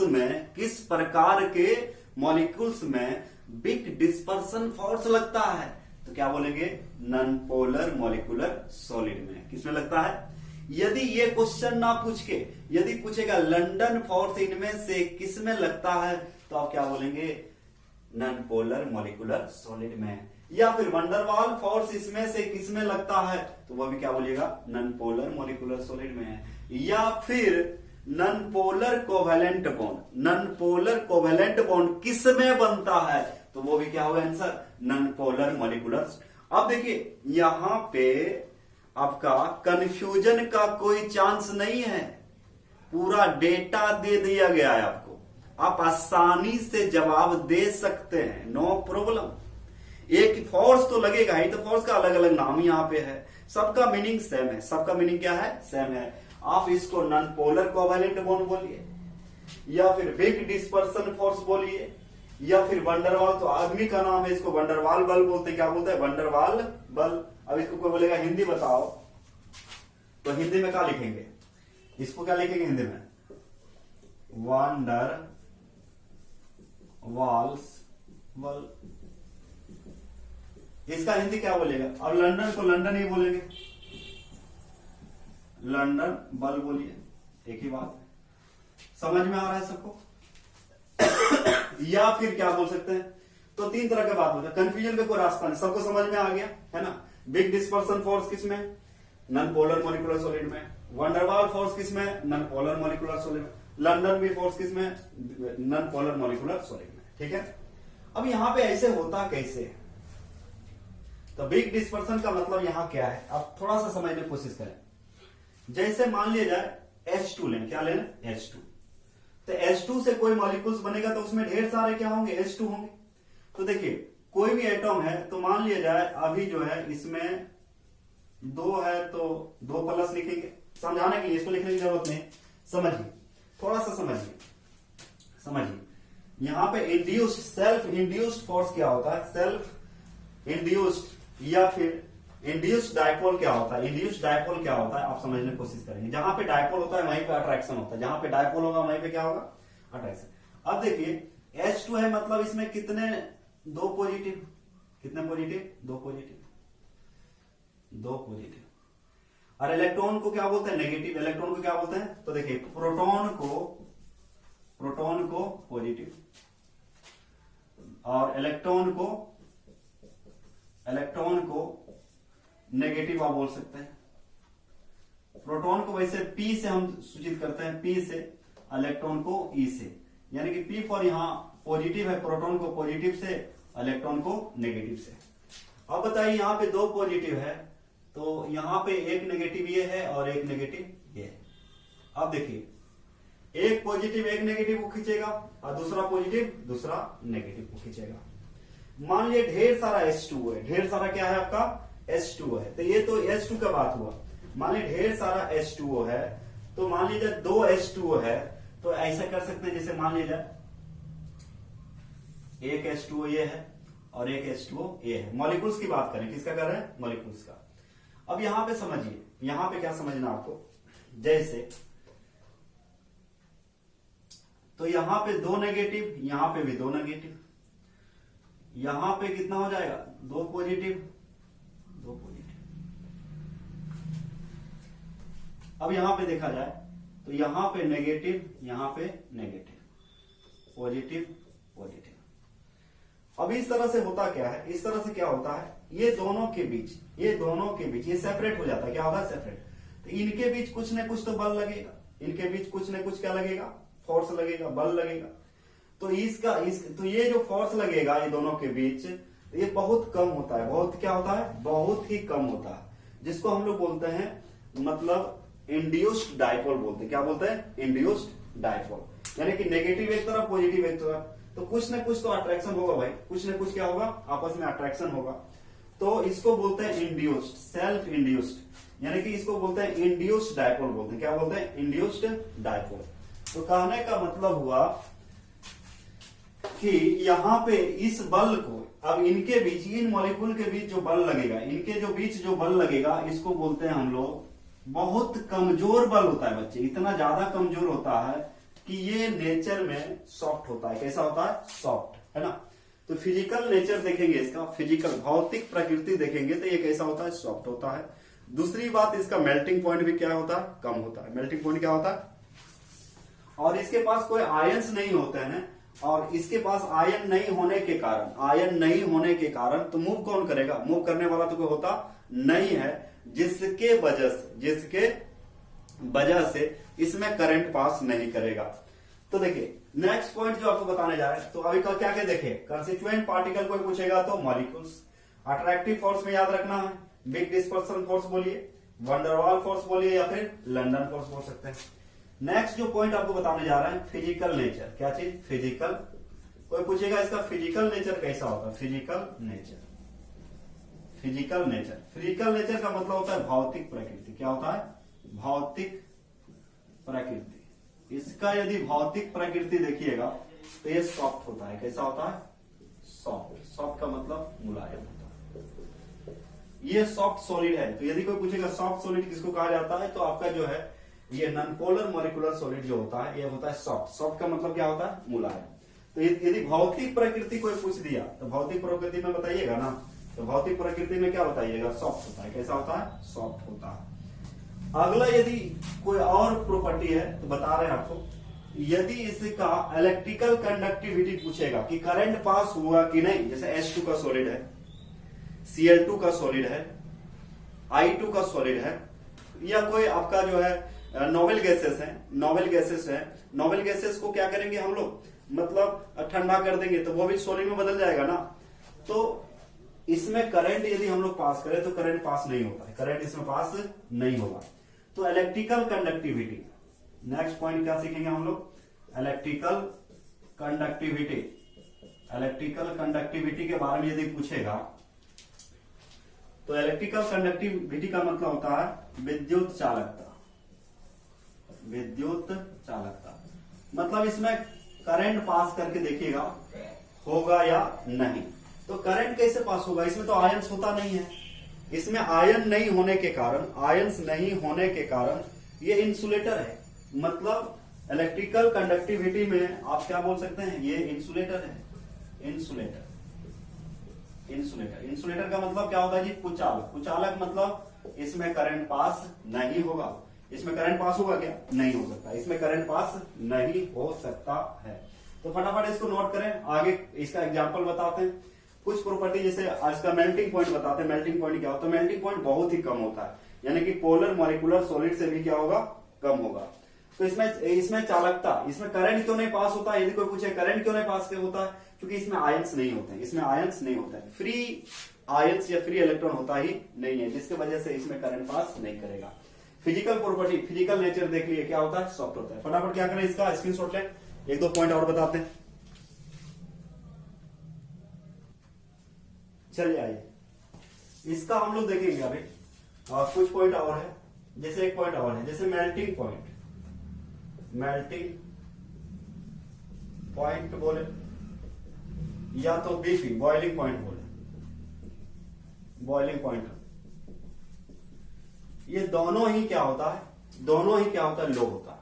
में बिग डिस्पर्सन फोर्स लगता है, तो क्या बोलेंगे, नॉन पोलर मॉलिक्यूलर सॉलिड में। किसमें लगता है। यदि ये क्वेश्चन ना पूछ के यदि पूछेगा लंदन फोर्स इनमें से किसमें लगता है, तो आप क्या बोलेंगे, नॉन पोलर मॉलिक्यूलर सॉलिड में है। या फिर वंडरवाल फोर्स इसमें से किसमें लगता है, तो वो भी क्या बोलिएगा, नॉन पोलर मॉलिक्यूलर सॉलिड में है। या फिर non polar covalent bond, non polar covalent bond किसमें बनता है, तो वो भी क्या होगा आंसर, नॉन पोलर मॉलिक्यूलर। अब देखिए यहां पे आपका कंफ्यूजन का कोई चांस नहीं है, पूरा डेटा दे दिया गया है आपको, आप आसानी से जवाब दे सकते हैं, नो प्रॉब्लम। एक फोर्स तो लगेगा ही, तो फोर्स का अलग अलग नाम यहां पे है, सबका मीनिंग सेम है, सबका मीनिंग क्या है, सेम है। आप इसको नॉन पोलर कोवेलेंट बॉन्ड बोलिए, या फिर बिग डिस्पर्सन फोर्स बोलिए, या फिर वंडरवाल, तो आदमी का नाम है, इसको वंडरवाल बल बोलते हैं। क्या बोलते हैं, वंडरवाल बल। अब इसको कोई बोलेगा हिंदी बताओ, तो हिंदी में क्या लिखेंगे, इसको क्या लिखेंगे हिंदी में, वंडर वाल्स बल। इसका हिंदी क्या बोलेगा, अब लंदन को लंदन ही बोलेंगे, लंदन बल बोलिए, एक ही बात है। समझ में आ रहा है सबको। या फिर क्या बोल सकते हैं, तो तीन तरह की बात होता है, कंफ्यूजन का कोई रास्ता नहीं, सबको समझ में आ गया है ना। बिग डिस्पर्सन फोर्स किसमें, नॉन पोलर मॉलिक्यूलर सॉलिड में। वंडरवाल फोर्स किसमें, नॉन पोलर मॉलिक्यूलर सॉलिड में। लंदन भी फोर्स किसमें, नॉन पोलर मॉलिक्यूलर सॉलिड में। ठीक है, अब यहां पे ऐसे होता कैसे, तो बिग डिस्पर्सन का मतलब यहां क्या है, आप थोड़ा सा समझने की कोशिश करें। जैसे मान लिया जाए H2 लें, क्या लें, H2, तो H2 से कोई मॉलिक्यूल्स बनेगा तो उसमें ढेर सारे क्या होंगे, H2 होंगे। तो देखिए कोई भी एटम है, तो मान लिया जाए अभी जो है इसमें 2 है तो 2 प्लस लिखेंगे, समझाने के लिए, इसको लिखने की जरूरत नहीं, समझिए थोड़ा सा, समझिए यहां पे इंड्यूस्ड, सेल्फ इंड्यूस्ड फोर्स क्या होता है, सेल्फ इंड्यूस्ड, या फिर इंड्यूस्ड डायपोल क्या होता है, इंड्यूस्ड डायपोल क्या होता है, आप समझने की कोशिश करेंगे। जहां पे डायपोल होता है वहीं पे अट्रैक्शन होता है, जहां पे डायपोल होगा वहीं पे क्या होगा, अट्रैक्शन। अब देखिए H2 है, मतलब इसमें कितने, 2 पॉजिटिव, कितने पॉजिटिव, 2 पॉजिटिव, 2 पॉजिटिव। और इलेक्ट्रॉन को क्या बोलते हैं, नेगेटिव। इलेक्ट्रॉन को क्या बोलते हैं, तो देखिए प्रोटॉन को पॉजिटिव, और इलेक्ट्रॉन को नेगेटिव आप बोल सकते हैं। प्रोटॉन को वैसे P से हम सूचित करते हैं, P से, इलेक्ट्रॉन को E से, यानी कि P फॉर यहां पॉजिटिव है, प्रोटॉन को पॉजिटिव से, इलेक्ट्रॉन को नेगेटिव से। अब बताइए यहां पे 2 पॉजिटिव है, तो यहां पे एक नेगेटिव ये है और एक नेगेटिव ये है। अब देखिए एक पॉजिटिव एक नेगेटिव को खींचेगा और दूसरा पॉजिटिव दूसरा नेगेटिव को खींचेगा। मान लिया ढेर सारा H2 है, ढेर सारा क्या है आपका, H2 है, तो ये तो H2 का बात हुआ। मान लीजिए ढेर सारा H2O है, तो मान लीजिए 2 H2O है, तो ऐसा कर सकते हैं, जैसे मान लीजिए एक H2O ये है और एक H2O ये है। मॉलिक्यूल्स की बात करें, किसका कर रहे हैं, मॉलिक्यूल्स का। अब यहां पे समझिए, यहां पे क्या समझना आपको, जैसे तो यहां पे 2 नेगेटिव, यहां पे भी 2 नेगेटिव, यहां पे कितना हो जाएगा, 2 पॉजिटिव, 2 पॉजिटिव। अब यहां पे देखा जाए तो यहां पे नेगेटिव, यहां पे नेगेटिव, पॉजिटिव पॉजिटिव। अब इस तरह से होता क्या है, इस तरह से क्या होता है, ये दोनों के बीच ये सेपरेट हो जाता है, क्या होता है, सेपरेट। तो इनके बीच कुछ न कुछ तो बल लगेगा, इनके बीच कुछ न कुछ क्या लगेगा, फोर्स लगेगा, बल लगेगा। तो तो ये जो फोर्स लगेगा ये दोनों के बीच, ये बहुत कम होता है, बहुत क्या होता है, बहुत ही कम होता है, जिसको हम लोग बोलते हैं, मतलब इंड्यूस्ड डायपोल बोलते हैं। क्या बोलते हैं, इंड्यूस्ड डायपोल, यानी कि नेगेटिव एक तरफ, पॉजिटिव एक तरफ, तो कुछ न कुछ तो अट्रैक्शन होगा भाई, कुछ न कुछ क्या होगा, आपस में अट्रैक्शन होगा। तो इसको बोलते हैं इंड्यूस्ड, सेल्फ इंड्यूस्ड, यानी कि इसको बोलते हैं इंड्यूस्ड डायपोल बोलते हैं। क्या बोलते हैं, इंड्यूस्ड डायपोल। तो कहने का मतलब हुआ कि यहां पे इस बल को, अब इनके बीच, इन मॉलिक्यूल के बीच जो बल लगेगा, इनके जो बीच जो बल लगेगा, इसको बोलते हैं हम लोग, बहुत कमजोर बल होता है बच्चे, इतना ज्यादा कमजोर होता है कि ये नेचर में सॉफ्ट होता है। कैसा होता है, सॉफ्ट, है ना। तो फिजिकल नेचर देखेंगे इसका, फिजिकल भौतिक प्रकृति देखेंगे तो ये कैसा होता है, सॉफ्ट होता है। दूसरी बात, इसका मेल्टिंग पॉइंट भी क्या होता है, कम होता है। मेल्टिंग पॉइंट क्या होता है, और इसके पास कोई आयंस नहीं होते हैं, और इसके पास आयन नहीं होने के कारण तो मूव कौन करेगा? मूव करने वाला तो कोई होता नहीं है, जिसके वजह से इसमें करंट पास नहीं करेगा। तो देखिए नेक्स्ट पॉइंट जो आपको बताने जा रहे हैं, तो अभी का क्या क्या देखे, कंस्टिट्यूएंट पार्टिकल कोई पूछेगा तो मॉलिक्यूल्स। अट्रैक्टिव फोर्स में याद रखना है, बिग डिस्पर्सन फोर्स बोलिए, वंडरवाल फोर्स बोलिए, या फिर लंदन फोर्स बोल सकते हैं। नेक्स्ट जो पॉइंट आपको बताने जा रहा है, फिजिकल नेचर। क्या चीज? फिजिकल। कोई पूछेगा इसका फिजिकल नेचर कैसा होता है? फिजिकल नेचर का मतलब होता है भौतिक प्रकृति। क्या होता है? भौतिक प्रकृति। इसका यदि भौतिक प्रकृति देखिएगा तो ये सॉफ्ट होता है। कैसा होता है? सॉफ्ट का मतलब मुलायम होता है। ये सॉफ्ट सॉलिड है। तो यदि कोई पूछेगा सॉफ्ट सॉलिड किसको कहा जाता है, तो आपका जो है ये नॉन पोलर मॉलिक्यूलर सॉलिड जो होता है ये होता है सॉफ्ट का मतलब क्या होता है? मुलायम। तो यदि भौतिक प्रकृति कोई पूछ दिया तो भौतिक प्रकृति में बताइएगा ना, तो भौतिक प्रकृति में क्या बताइएगा? सॉफ्ट होता है। कैसा होता है? सॉफ्ट होता है। अगला यदि कोई और प्रॉपर्टी है तो बता रहे हैं आपको, यदि इसका इलेक्ट्रिकल कंडक्टिविटी पूछेगा कि करंट पास हुआ कि नहीं, जैसे H2 का सॉलिड है, Cl2 का सॉलिड है, I2 का सॉलिड है, या कोई आपका जो है नोबल गैसेस है, नोबल गैसेस को क्या करेंगे हम लोग, मतलब ठंडा कर देंगे तो वो भी सॉलिड में बदल जाएगा ना। तो इसमें करंट यदि हम लोग पास करें तो करंट पास नहीं होता है, करंट इसमें पास नहीं होगा। तो इलेक्ट्रिकल कंडक्टिविटी, नेक्स्ट पॉइंट क्या सीखेंगे हम लोग? इलेक्ट्रिकल कंडक्टिविटी के बारे में यदि पूछेगा तो इलेक्ट्रिकल कंडक्टिविटी का मतलब होता है विद्युत चालकता। मतलब इसमें करंट पास करके देखिएगा होगा या नहीं। तो करंट कैसे पास होगा? इसमें तो आयंस होता नहीं है, इसमें आयंस नहीं होने के कारण ये इंसुलेटर है। मतलब इलेक्ट्रिकल कंडक्टिविटी में आप क्या बोल सकते हैं? ये इंसुलेटर है। इंसुलेटर का मतलब क्या होता है जी? कुचालक मतलब इसमें करंट पास नहीं होगा। इसमें करंट पास होगा क्या? नहीं हो सकता। इसमें करंट पास नहीं हो सकता है। तो फटाफट इसको नोट करें, आगे इसका एग्जांपल बताते हैं। कुछ प्रॉपर्टी जैसे आज का मेल्टिंग पॉइंट बताते हैं। मेल्टिंग पॉइंट क्या होता है? मेल्टिंग पॉइंट बहुत ही कम होता है, यानी कि पोलर मॉलिक्यूलर सॉलिड से भी क्या होगा? कम होगा। तो इसमें चालकता, इसमें करंट क्यों नहीं पास होता? यदि कोई पूछे करंट क्यों नहीं पास होता है, क्योंकि इसमें आयंस नहीं होते हैं, फ्री आयंस या फ्री इलेक्ट्रॉन होता ही नहीं है, जिसकी वजह से इसमें करंट पास नहीं करेगा। फिजिकल प्रॉपर्टी, फिजिकल नेचर देख लिए क्या होता है? सॉफ्ट होता है। फटाफट क्या करें, इसका स्क्रीनशॉट लें, एक दो पॉइंट और बताते हैं। चलिए आइए इसका हम लोग देखेंगे अभी, और कुछ पॉइंट और है। जैसे एक पॉइंट और है, जैसे मेल्टिंग पॉइंट बोले, या तो बीपी बॉइलिंग पॉइंट बोले, बॉइलिंग पॉइंट, ये दोनों ही क्या होता है? लो होता है।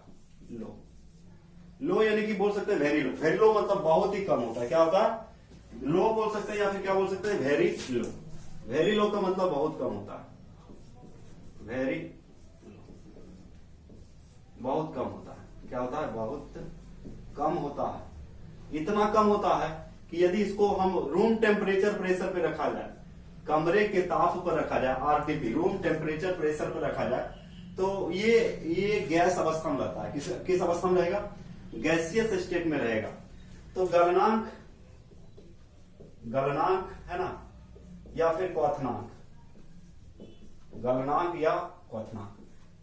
लो यानी कि बोल सकते हैं वेरी लो। वेरी लो मतलब बहुत ही कम होता है। क्या होता है? लो बोल सकते हैं, या फिर क्या बोल सकते हैं? Very low. वेरी लो का मतलब बहुत कम होता है। वेरी लो बहुत कम होता है। क्या होता है? बहुत कम होता है। इतना कम होता है कि यदि इसको हम रूम टेम्परेचर प्रेशर पे रखा जाए, कमरे के ताप पर रखा जाए, आरटीपी रूम टेम्परेचर प्रेशर पर रखा जाए, तो ये गैस अवस्था में रहता है। किस अवस्था में रहेगा? गैसियस स्टेट में रहेगा। तो गलनांक है ना, या फिर क्वथनांक,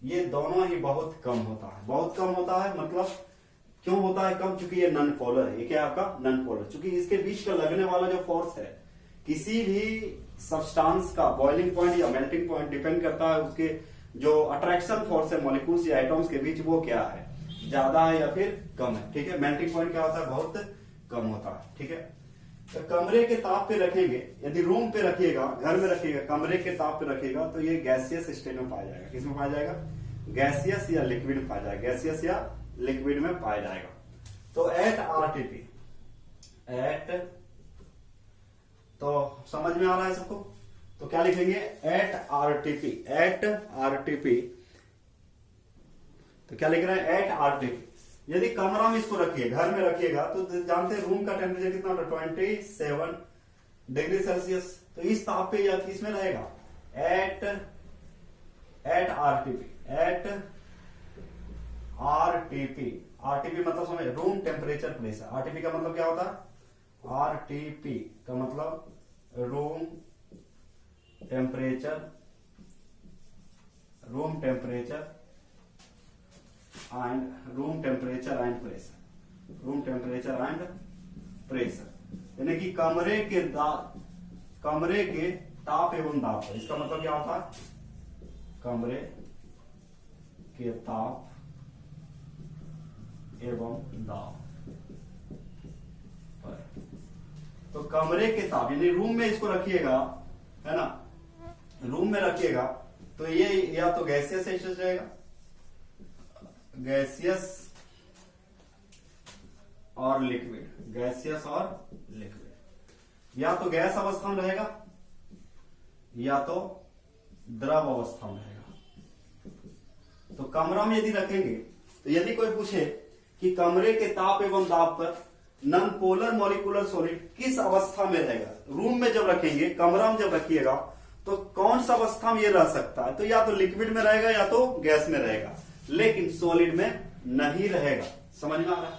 ये दोनों ही बहुत कम होता है। बहुत कम होता है मतलब क्यों होता है कम? क्योंकि ये नॉन पोलर है। ये क्या है आपका? Non polar. क्योंकि इसके बीच का लगने वाला जो फोर्स है, किसी भी सब्सटेंस का बॉइलिंग पॉइंट या मेल्टिंग पॉइंट डिपेंड करता है उसके जो अट्रैक्शन फोर्स है मॉलिक्यूल्स या एटॉम्स के बीच, वो क्या है? ज्यादा है या फिर कम है। ठीक है, मेल्टिंग पॉइंट क्या होता है? बहुत कम होता है। ठीक है, तो कमरे के ताप पे रखेंगे, यदि रूम पे रखिएगा, घर में रखिएगा, कमरे के ताप पे रखिएगा, तो ये गैसियस स्टेट में पाया जाएगा। किसमें पाया जाएगा? गैसियस या लिक्विड में पाया जाएगा। गैसियस या लिक्विड में पाया जाएगा। तो एट आरटीपी, तो समझ में आ रहा है सबको? तो क्या लिखेंगे? At RTP. तो क्या लिख रहे हैं? At RTP. यदि कमरा में इसको रखिए, घर में रखिएगा, तो जानते हैं रूम का टेम्परेचर कितना होता है, 27 डिग्री सेल्सियस। तो इस ताप पे या किसमें रहेगा, एट आरटीपी। आरटीपी मतलब समझ, रूम टेम्परेचर प्रेशर। आरटीपी का मतलब क्या होता है, आरटीपी का मतलब रूम टेम्परेचर एंड प्रेशर, यानी कि कमरे के ताप एवं दाब पर। इसका मतलब क्या होता है, कमरे के ताप एवं दाब पर। तो कमरे के ताप यानी रूम में इसको रखिएगा, है ना, रूम में रखिएगा, तो ये या तो गैसियस रहेगा, गैसियस और लिक्विड, या तो गैस अवस्था में रहेगा या तो द्रव अवस्था में रहेगा। तो कमरा में यदि रखेंगे, तो यदि कोई पूछे कि कमरे के ताप एवं दाब पर नॉन पोलर मॉलिक्यूलर सॉलिड किस अवस्था में रहेगा, रूम में जब रखेंगे, कमरा में जब रखिएगा, तो कौन सा अवस्था में ये रह सकता है, तो या तो लिक्विड में रहेगा या तो गैस में रहेगा, लेकिन सॉलिड में नहीं रहेगा। समझ में आ रहा है।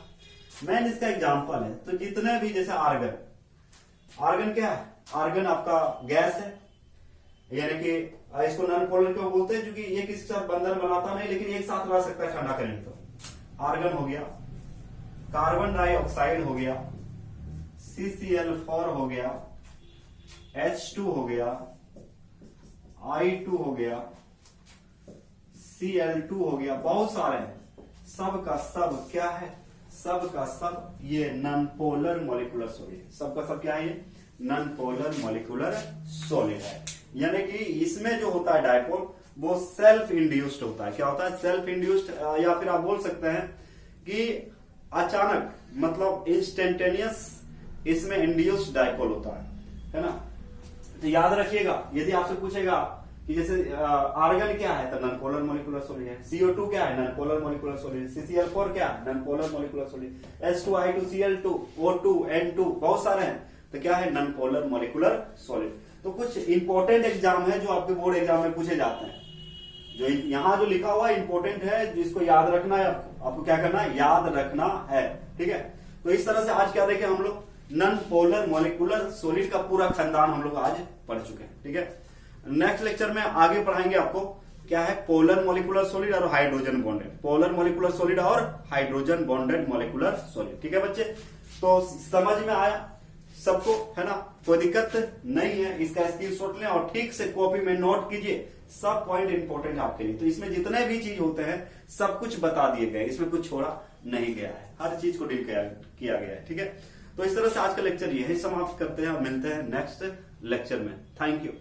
मैन इसका एग्जांपल है, तो जितने भी जैसे आर्गन क्या है, आर्गन आपका गैस है, यानी कि इसको नॉन पोलर क्यों बोलते हैं, क्योंकि ये किसी के साथ बंधन बनाता नहीं, लेकिन एक साथ रह सकता है ठंडा करेंगे तो। आर्गन हो गया, कार्बन डाइऑक्साइड हो गया, CCl4 हो गया, H2 हो गया, I2 हो गया, Cl2 हो गया, बहुत सारे हैं। सब का सब क्या है, सब का सब ये नॉन पोलर मॉलिक्यूलर सॉलिड, सबका सब क्या है, ये नॉन पोलर मॉलिक्यूलर सॉलिड है। यानी कि इसमें जो होता है डायपोल, वो सेल्फ इंड्यूस्ड होता है। क्या होता है, सेल्फ इंड्यूस्ड, या फिर आप बोल सकते हैं कि अचानक, मतलब इंस्टेंटेनियस इसमें इंड्यूस्ड डायपोल होता है ना। तो याद रखिएगा, यदि आपसे पूछेगा कि जैसे आर्गन क्या है, तो नॉन पोलर मॉलिक्यूलर सॉलिड है, CO2 क्या है, non polar molecular solid, CCl4 क्या है, non polar molecular solid, H2, I2, Cl2, O2, N2, बहुत सारे हैं, तो क्या है, नॉन पोलर मॉलिक्यूलर सॉलिड। तो कुछ इंपॉर्टेंट एग्जाम है जो आपके बोर्ड एग्जाम में पूछे जाते हैं, जो यहाँ जो लिखा हुआ इंपॉर्टेंट है, जिसको याद रखना है, आपको क्या करना है, याद रखना है। ठीक है, तो इस तरह से आज क्या देखे हम लोग, नॉन पोलर मॉलिक्यूलर सॉलिड का पूरा खानदान हम लोग आज पढ़ चुके हैं। ठीक है, नेक्स्ट लेक्चर में आगे पढ़ाएंगे आपको क्या है, पोलर मॉलिक्यूलर सॉलिड और hydrogen bonded, polar molecular solid और हाइड्रोजन बॉन्डेड मॉलिक्यूलर सॉलिड। ठीक है बच्चे, तो समझ में आया सबको, है ना, कोई दिक्कत नहीं है। इसका स्क्रीनशॉट लें और ठीक से कॉपी में नोट कीजिए, सब पॉइंट इंपॉर्टेंट है आपके लिए। तो इसमें जितने भी चीज होते हैं सब कुछ बता दिए गए, इसमें कुछ छोड़ा नहीं गया है, हर चीज को डील किया गया है। ठीक है, तो इस तरह से आज का लेक्चर यही समाप्त करते हैं और मिलते हैं नेक्स्ट लेक्चर में। Thank you.